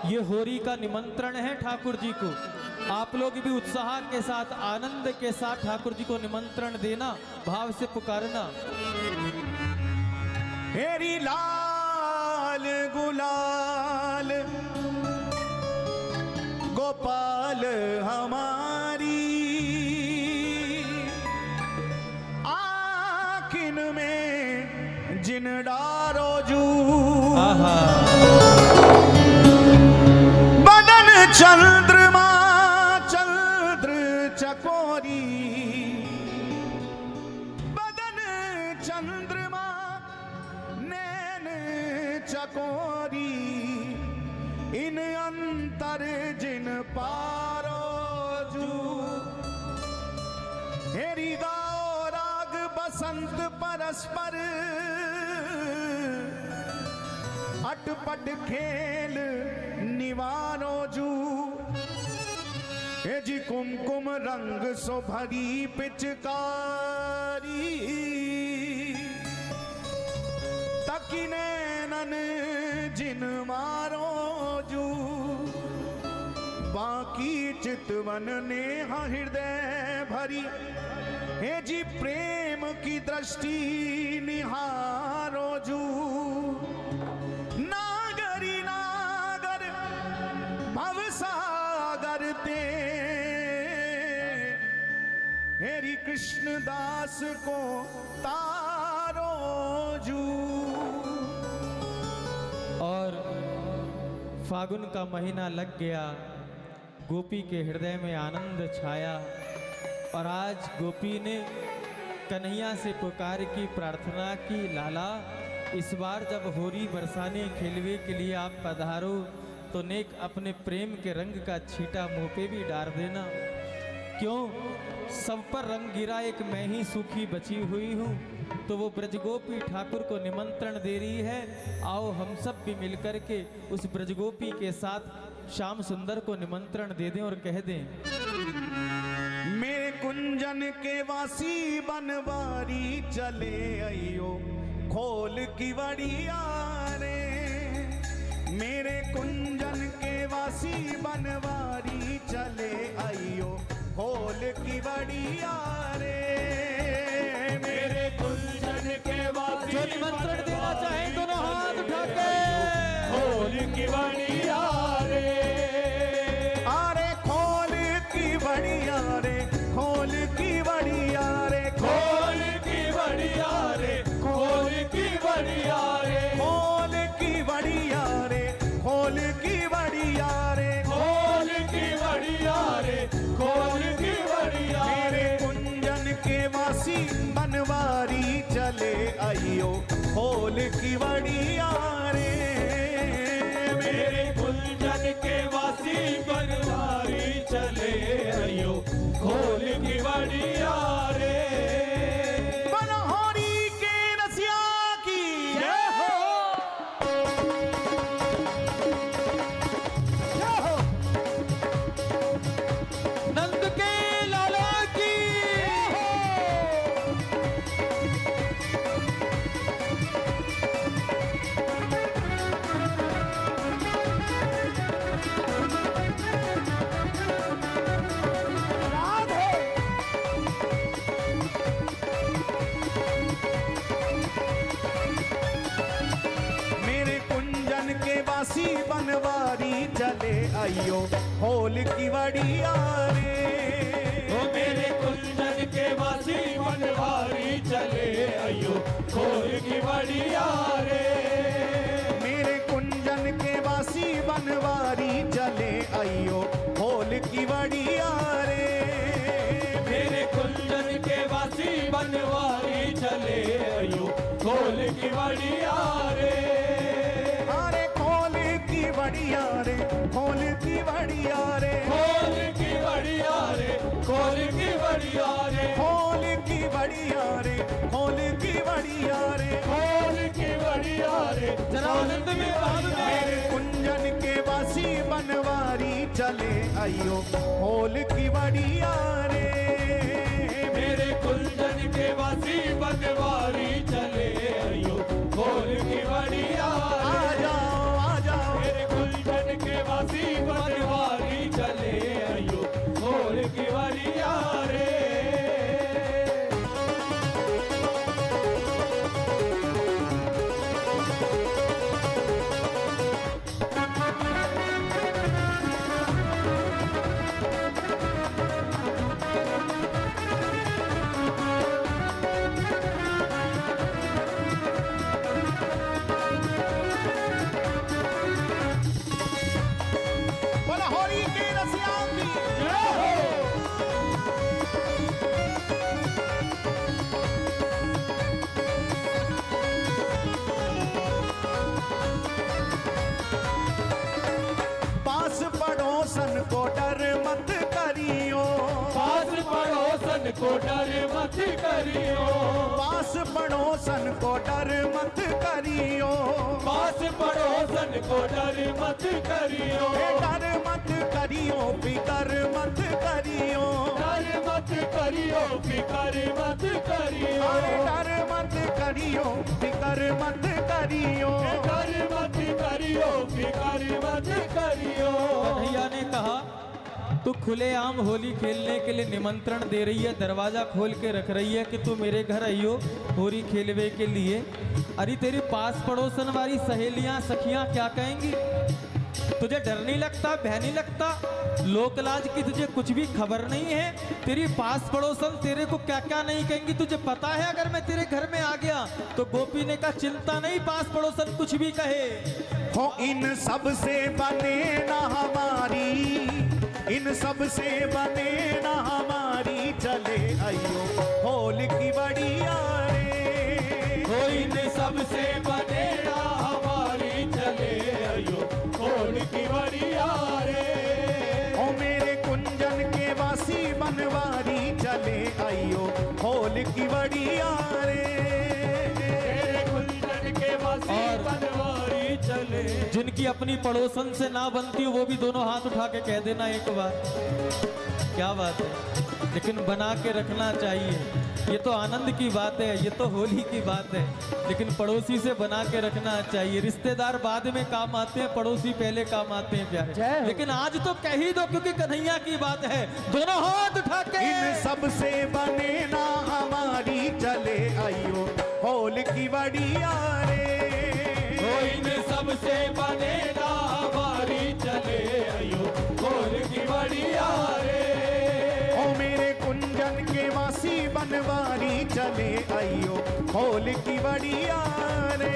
ये होरी का निमंत्रण है ठाकुर जी को। आप लोग भी उत्साह के साथ, आनंद के साथ ठाकुर जी को निमंत्रण देना, भाव से पुकारना। हेरी लाल गुलाल गोपाल हमारी आखिन में जिन डारो जू बदन चंद्रमा चंद्र चकोरी बदन चंद्रमा नैन चकोरी इन अंतर जिन पारो जू हेरी गाओ राग बसंत परस्पर अटपट खेल निवारो जू हे जी कुमकुम रंग सो भरी पिचकारी तकिने नन जिन मारो जू बाकी चितवन ने हृदय भरी हे जी प्रेम की दृष्टि निहारो जू नागरी नागर भवसागर ते हेरी कृष्णदास को तारो जू। और फागुन का महीना लग गया, गोपी के हृदय में आनंद छाया। और आज गोपी ने कन्हैया से पुकार की, प्रार्थना की, लाला इस बार जब होरी बरसाने खेलवे के लिए आप पधारो तो नेक अपने प्रेम के रंग का छींटा मुंह पे भी डाल देना। क्यों सब पर रंग गिरा, एक मैं ही सूखी बची हुई हूँ। तो वो ब्रजगोपी ठाकुर को निमंत्रण दे रही है, आओ हम सब भी मिलकर के उस ब्रजगोपी के साथ श्याम सुंदर को निमंत्रण दे दें और कह दें, मेरे कुंजन के वासी बनवारी चले आइयो खोल की वड़िया रे। मेरे कुंजन के वासी बनवारी चले आइयो खोल की वड़िया रे। मेरे कुंजन के वासी जो निमंत्रण देना चाहें दोनों हाथ उठा के खोल की वड़िया रे। अरे खोल की वड़िया रे, खोल की वड़िया रे, खोल की वड़िया रे, खोल की वड़िया रे, खोल की वड़िया रे, खोल की वड़िया रे, खोल की वड़िया रे, खोल की वड़िया। मेरे कुंजन के वासी बनवारी चले आइयो खोल की वड़िया रे। मेरे कुंजन के वासी बनवारी चले आइयो खोल की वड़िया रे। बनहोरी के रसिया की जय हो, जय हो। नंद के लाला की वासी बनवारी चले आइयो खोल की वड़िया रे। ओ मेरे कुंजन के वासी बनवारी चले आइयो खोल की वड़िया रे। मेरे कुंजन के वासी बनवारी चले आइयो खोल की वड़िया रे। मेरे कुंजन के वासी बनवारी चले आइयो खोल की वड़िया रे। वड़िया रे, खोल की वड़िया रे, खोल की वड़िया रे, खोल की वड़िया रे, खोल की वड़िया रे, खोल की वड़िया रे, खोल की वड़िया रे। जनानंद में मेरे कुंजन के वासी बनवारी चले आइयो खोल की वड़िया रे। मेरे कुंजन के वासी बनवारी चले आइयो खोल की वड़िया। आ जाओ आ जाओ मेरे कुंजन के वासी को डर मत करियो, पास पड़ोसन को डर मत करियो, पास पड़ोसन को डर मत करियो, डर मत करियो, फिकर मत करियो, डर मत करियो, फिकर मत करियो, डर मत करियो, फिकर मत करियो, डर मत करियो, फिकर मत करियो। कन्हैया ने कहा तू खुलेआम होली खेलने के लिए निमंत्रण दे रही है, दरवाजा खोल के रख रही है कि तू मेरे घर आइयो होली खेलवे के लिए। अरे तेरी पास पड़ोसन वाली सहेलियां सखियां क्या कहेंगी? तुझे डर नहीं लगता, भय नहीं लगता? लोकलाज की तुझे कुछ भी खबर नहीं है? तेरी पास पड़ोसन तेरे को क्या क्या नहीं कहेंगी तुझे पता है? अगर मैं तेरे घर में आ गया तो गोपी ने कहा चिंता नहीं, पास पड़ोसन कुछ भी कहे हो इन सब से बने ना हमारी, इन सब से बने ना हमारी, चले आइयो होली की बढ़िया रे, हो इन सब से बने ना हमारी, चले आइयो होली की बढ़िया रे। ओ मेरे कुंजन के वासी बनवारी, चले आइयो होली की बढ़िया रे, तेरे कुंजन के वासी और बनवारी चले। जिनकी अपनी पड़ोसन से ना बनती हो वो भी दोनों हाथ उठा के कह देना एक बार। क्या बात है, लेकिन बना के रखना चाहिए। ये तो आनंद की बात है, ये तो होली की बात है, लेकिन पड़ोसी से बना के रखना चाहिए। रिश्तेदार बाद में काम आते हैं, पड़ोसी पहले काम आते हैं प्यारे। लेकिन आज तो कह ही दो क्योंकि कन्हैया की बात है, दोनों हाथ उठा के। इन सब से बने ना हमारी, चले आइयो होली की बढ़िया रे, हो इन सब से बने ना हमारी, चले आइयो होली की बढ़िया रे। ओ मेरे कुंजन के वासी बनवारी, चले आइयो होली की बढ़िया रे,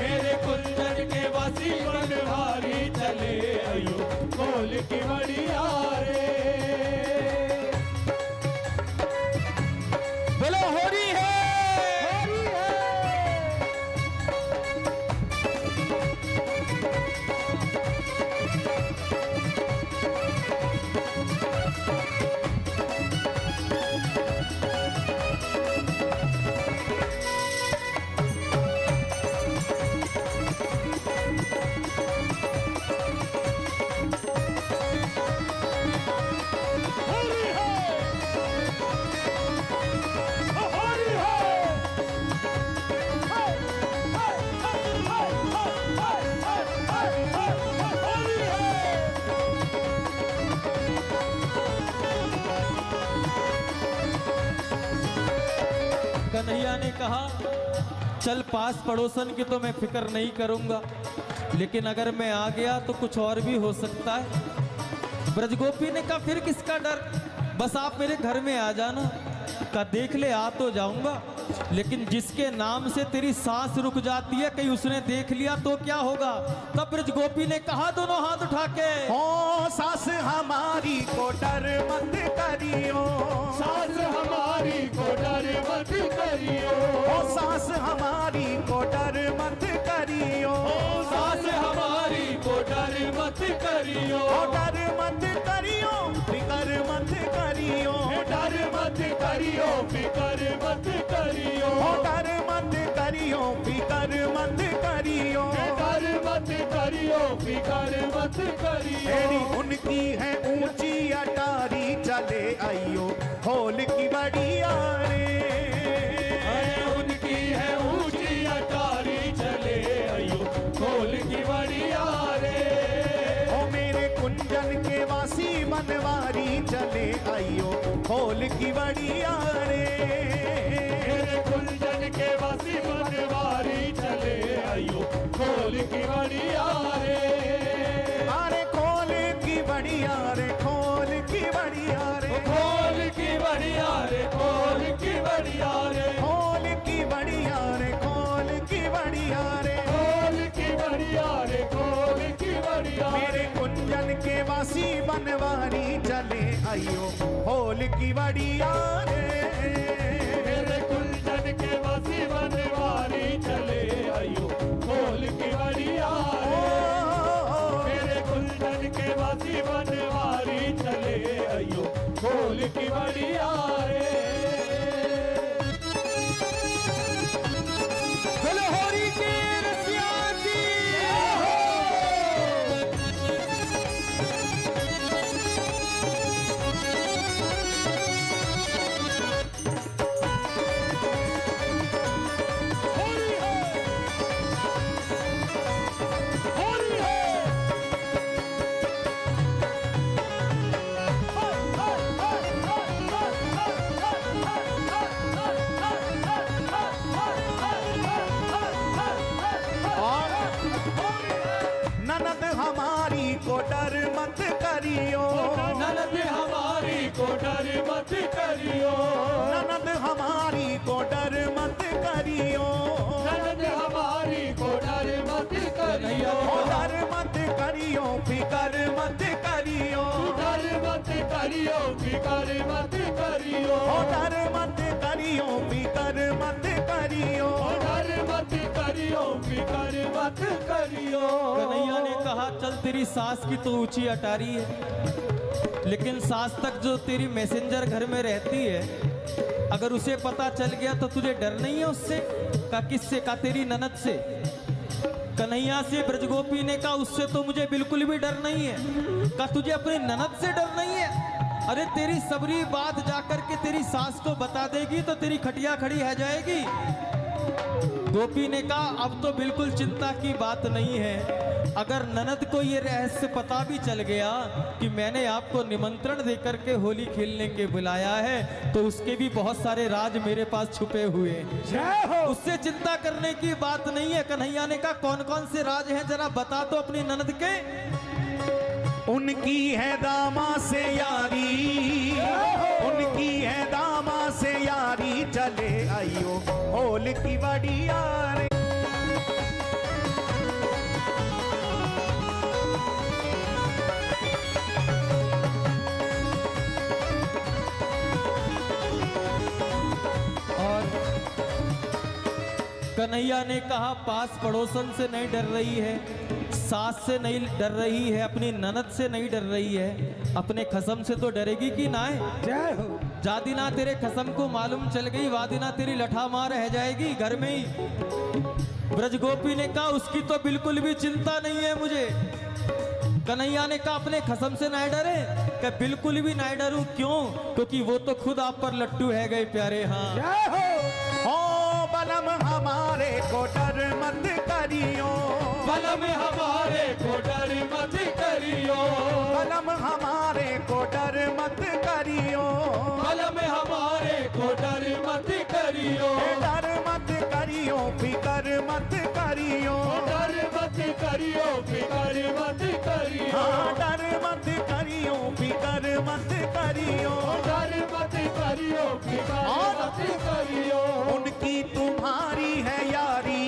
मेरे कुंजन के वासी बनवारी, चले आइयो होली की बढ़िया रे। बोलो होली है। कन्हैया ने कहा चल पास पड़ोसन की तो मैं फिक्र नहीं करूंगा, लेकिन अगर मैं आ गया तो कुछ और भी हो सकता है। ब्रजगोपी ने कहा फिर किसका डर, बस आप मेरे घर में आ जाना। का देख ले आ तो जाऊंगा, लेकिन जिसके नाम से तेरी सांस रुक जाती है कहीं उसने देख लिया तो क्या होगा? तब ब्रजगोपी ने कहा दोनों हाथ उठा के, ओ सास हमारी को डर मत करियो, सास हमारी को डर मत करियो, ओ सास हमारी को डर मत करियो, सास हमारी को डर मत करियो, ओ डर मत करियो, फिकर मत करियो, डर मत करियो, फिकर मत करियो, ओ डर मत करियो, फिकर मत करियो, डर मत करियो, फिकर मत करियो। तेरी उनकी है ऊंची अटारी, चले आइयो होली की बढ़िया रे, उनकी है ऊंची अटारी, चले आइयो होली की बढ़िया रे। ओ मेरे कुंजन के वासी बनवारी, चले आइयो होली की बढ़िया रे, मेरे कुंजन के वासी बनवारी, चले आइयो होली की बढ़िया रे। अरे खोल की बढ़िया रे, खोल की बढ़िया रे, खोल की बढ़िया रे, खोल की बढ़िया रे, खोल की बढ़िया रे, खोल की बढ़िया रे, खोल की बढ़िया रे, खोल की बढ़िया। मेरे कुंजन के वासी बनवारी, चले आइयो होली की बढ़िया रे, मेरे कुंजन के वासी बनवारी, चले आइयो होली की बढ़िया रे, मेरे कुंजन के वासी बनवारी, चले आइयो होली की बढ़िया रे। डर मत करियो, ननद हमारी को डर मत करियो, ननद हमारी को डर मत करियो, ननद हमारी को डर मत करियो, ओ डर मत करियो, फिकर मत करियो, डर मत करियो, फिकर मत करियो, ओ डर मत करियो, फिकर मत करियो, डर मत करियो, फिकर मत करियो। कन्हैया ने कहा चल तेरी सास की तो ऊंची अटारी है, लेकिन सास तक जो तेरी मैसेंजर घर में रहती है, अगर उसे पता चल गया तो तुझे डर नहीं है उससे? का किससे? का तेरी ननद से। कन्हैया से ब्रजगोपी ने कहा उससे तो मुझे बिल्कुल भी डर नहीं है। का तुझे अपनी ननद से डर नहीं है? अरे तेरी सबरी बात जाकर के तेरी सास को बता देगी तो तेरी खटिया खड़ी है जाएगी। गोपी ने कहा अब तो बिल्कुल चिंता की बात नहीं है। अगर ननद को ये रहस्य पता भी चल गया कि मैंने आपको निमंत्रण देकर के होली खेलने के बुलाया है, तो उसके भी बहुत सारे राज मेरे पास छुपे हुए हैं। जय हो। उससे चिंता करने की बात नहीं है। कन्हैया ने कहा कौन कौन से राज हैं जरा बता दो अपनी ननद के। उनकी है दामा से यारी, उनकी है दामा से यारी, चले आइयो होल की बड़ी यारी। और कन्हैया ने कहा पास पड़ोसन से नहीं डर रही है, सास से नहीं डर रही है, अपनी ननद से नहीं डर रही है, अपने खसम से तो डरेगी कि ना है। जय हो। जादी ना तेरे खसम को मालूम चल गई, वादी ना तेरी लठा मार रह जाएगी घर में ही। ब्रजगोपी ने कहा उसकी तो बिल्कुल भी चिंता नहीं है मुझे। कन्हैया ने कहा अपने खसम से ना डरे? क्या बिल्कुल भी ना डरूं? क्यों? क्योंकि वो तो खुद आप पर लट्टू है गए प्यारे। हाँ जय हो। ओ बलम हमारे को डर मत करियो, बलम हमारे को डर मत करियो, बलम हमारे को डर मत करियो, बलम हमारे को डर मत करियो, डर मत करियो, फिकर मत करियो, डर मत करियो, फिकर मत करियो, हाँ डर मत करियो, फिकर मत करियो, डर मत करियो, फिकर मत करियो। उनकी तुम्हारी है यारी,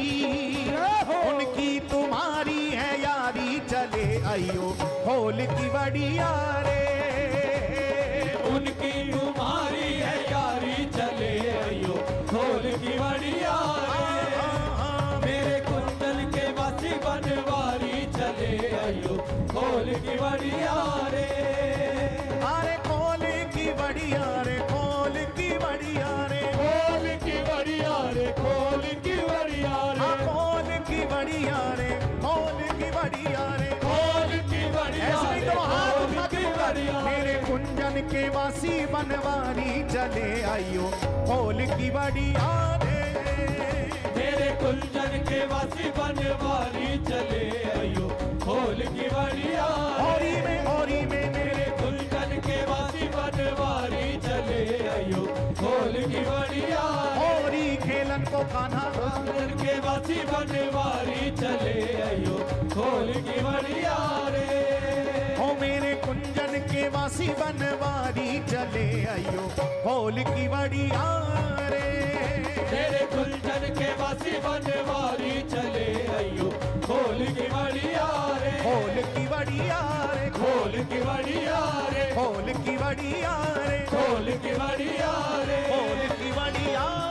उनकी तुम्हारी है यारी, चले आइयो होल की बड़ी यारे। उनकी तुम्हारी है यारी, चले आइयो होल की बड़ी यारी। मेरे कुंदन के वासी बनवारी, चले आइयो होल की बड़ी यारी। अरे खोल की बड़ी यारे, खोल की बड़ी यारे, खोल की बड़ी यारी, खोल की बड़ी यारी, खोल की बड़ी यारे, खोल की बड़ी यारे, खोल की बड़ी ऐसे ही यारी, तो हाथ खोल मत की कर। बड़ी यारी। मेरे कुंजन के वासी बनवारी, चले आइयो होल की बड़ी यारे। मेरे कुंजन के वासी बनवारी, चले आइयो होल की बड़ी यारी। होरी में मेरे कुंजन के वासी बनवारी, चले आइयो होल की बड़ी यारी। होरी खेलन को कान्हा, कुंजन के वासी बनवारी, चले आइयो होल की बड़ी यारी। हो मेरे कुंजन के वासी बनवारी, चले आइयो होल की बड़ी यारे। मेरे कुंजन के वासी बनवारी, चले आइयो होल की बड़ी यारी। होल की बड़ी यारे, होल की बड़ी यारी, होल की बड़ी यारे, होल की बड़ी यारी। होल की बड़ी यारे।